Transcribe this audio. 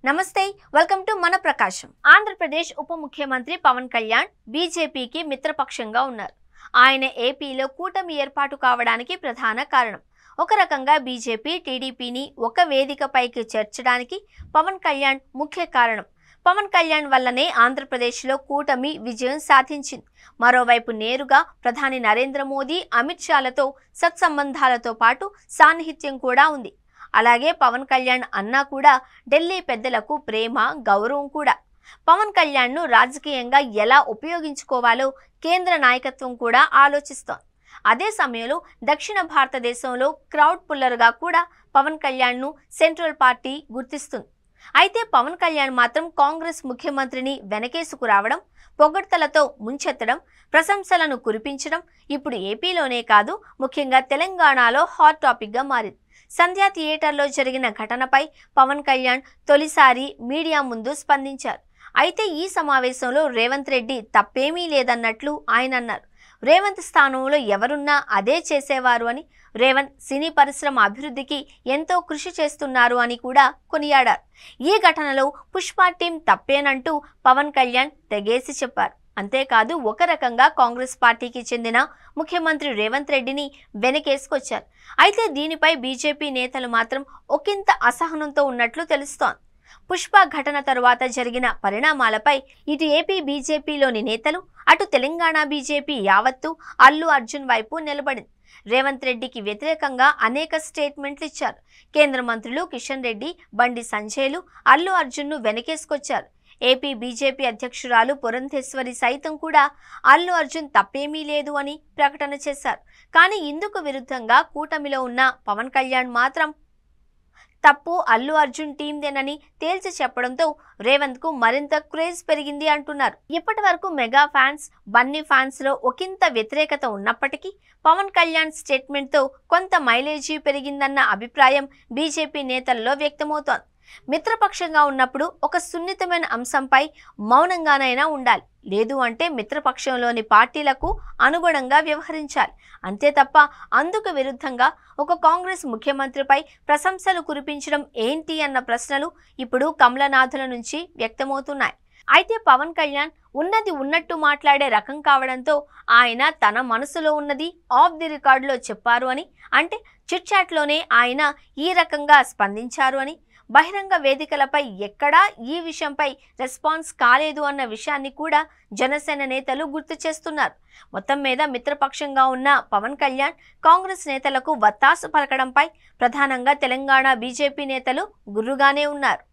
నమస్తే welcome to మన ప్రకాశం. ఆంధ్రప్రదేశ్ ఉప ముఖ్యమంత్రి పవన్ కళ్యాణ్ బీజేపీకి మిత్రపక్షంగా ఉన్నారు. ఆయన ఏపీలో కూటమి ఏర్పాటు కావడానికి ప్రధాన కారణం. ఒక రకంగా బీజేపీ టీడీపీని ఒక వేదికపైకి చేర్చడానికి పవన్ కళ్యాణ్ ముఖ్య కారణం. పవన్ కళ్యాణ్ వల్లనే ఆంధ్రప్రదేశ్లో కూటమి విజయం సాధించింది. మరోవైపు నేరుగా ప్రధాని నరేంద్ర మోదీ, అమిత్ షాలతో సత్సంబంధాలతో పాటు సాన్నిహిత్యం కూడా ఉంది. అలాగే పవన్ కళ్యాణ్ అన్నా కూడా ఢిల్లీ పెద్దలకు ప్రేమ, గౌరవం కూడా. పవన్ కళ్యాణ్ను రాజకీయంగా ఎలా ఉపయోగించుకోవాలో కేంద్ర నాయకత్వం కూడా ఆలోచిస్తోంది. అదే సమయంలో దక్షిణ భారతదేశంలో క్రౌడ్ పుల్లర్గా కూడా పవన్ కళ్యాణ్ను సెంట్రల్ పార్టీ గుర్తిస్తుంది. అయితే పవన్ కళ్యాణ్ మాత్రం కాంగ్రెస్ ముఖ్యమంత్రిని వెనకేసుకు రావడం, పొగడ్తలతో ముంచెత్తడం, ప్రశంసలను కురిపించడం ఇప్పుడు ఏపీలోనే కాదు, ముఖ్యంగా తెలంగాణలో హాట్ టాపిక్గా మారింది. సంధ్యా థియేటర్లో జరిగిన ఘటనపై పవన్ కళ్యాణ్ తొలిసారి మీడియా ముందు స్పందించారు. అయితే ఈ సమావేశంలో రేవంత్ రెడ్డి తప్పేమీ లేదన్నట్లు ఆయన అన్నారు. రేవంత్ స్థానంలో ఎవరున్నా అదే చేసేవారు అని, రేవంత్ సినీ పరిశ్రమ అభివృద్ధికి ఎంతో కృషి చేస్తున్నారు అని కూడా కొనియాడారు. ఈ ఘటనలో పుష్ప టీం తప్పేనంటూ పవన్ కళ్యాణ్ తెగేసి చెప్పారు. అంతేకాదు ఒక రకంగా కాంగ్రెస్ పార్టీకి చెందిన ముఖ్యమంత్రి రేవంత్ రెడ్డిని వెనకేసుకొచ్చారు. అయితే దీనిపై బీజేపీ నేతలు మాత్రం ఒకంత అసహనంతో ఉన్నట్లు తెలుస్తోంది. పుష్ప ఘటన తరువాత జరిగిన పరిణామాలపై ఇటు ఏపీ బీజేపీలోని నేతలు, అటు తెలంగాణ బీజేపీ యావత్తు అల్లు అర్జున్ వైపు నిలబడింది. రేవంత్ రెడ్డికి వ్యతిరేకంగా అనేక స్టేట్మెంట్లు ఇచ్చారు. కేంద్ర మంత్రులు కిషన్ రెడ్డి, బండి సంజయ్లు అల్లు అర్జున్ను వెనకేసుకొచ్చారు. ఏపీ బీజేపీ అధ్యక్షురాలు పురంధేశ్వరి సైతం కూడా అల్లు అర్జున్ తప్పేమీ లేదు అని ప్రకటన చేశారు. కానీ ఇందుకు విరుద్ధంగా కూటమిలో ఉన్న పవన్ కళ్యాణ్ మాత్రం తప్పు అల్లు అర్జున్ టీందేనని తేల్చి చెప్పడంతో రేవంత్ కు మరింత క్రేజ్ పెరిగింది అంటున్నారు. ఇప్పటి వరకు మెగా ఫ్యాన్స్, బన్నీ ఫ్యాన్స్ లో ఒకంత వ్యతిరేకత ఉన్నప్పటికీ పవన్ కళ్యాణ్ స్టేట్మెంట్ తో కొంత మైలేజీ పెరిగిందన్న అభిప్రాయం బీజేపీ నేతల్లో వ్యక్తమవుతోంది. మిత్రపక్షంగా ఉన్నప్పుడు ఒక సున్నితమైన అంశంపై మౌనంగానైనా ఉండాలి, లేదు అంటే మిత్రపక్షంలోని పార్టీలకు అనుగుణంగా వ్యవహరించాలి. అంతే తప్ప అందుకు విరుద్ధంగా ఒక కాంగ్రెస్ ముఖ్యమంత్రిపై ప్రశంసలు కురిపించడం ఏంటి అన్న ప్రశ్నలు ఇప్పుడు కమలనాథుల నుంచి వ్యక్తమవుతున్నాయి. అయితే పవన్ కళ్యాణ్ ఉన్నది ఉన్నట్టు మాట్లాడే రకం కావడంతో ఆయన తన మనసులో ఉన్నది ఆఫ్ ది రికార్డులో చెప్పారు అని, అంటే చిట్ చాట్లోనే ఆయన ఈ రకంగా స్పందించారు అని, బహిరంగ వేదికలపై ఎక్కడా ఈ విషయంపై రెస్పాన్స్ కాలేదు అన్న విషయాన్ని కూడా జనసేన నేతలు గుర్తు చేస్తున్నారు. మొత్తం మీద మిత్రపక్షంగా ఉన్న పవన్ కళ్యాణ్ కాంగ్రెస్ నేతలకు వత్తాసు పలకడంపై ప్రధానంగా తెలంగాణ బీజేపీ నేతలు గుర్రుగానే ఉన్నారు.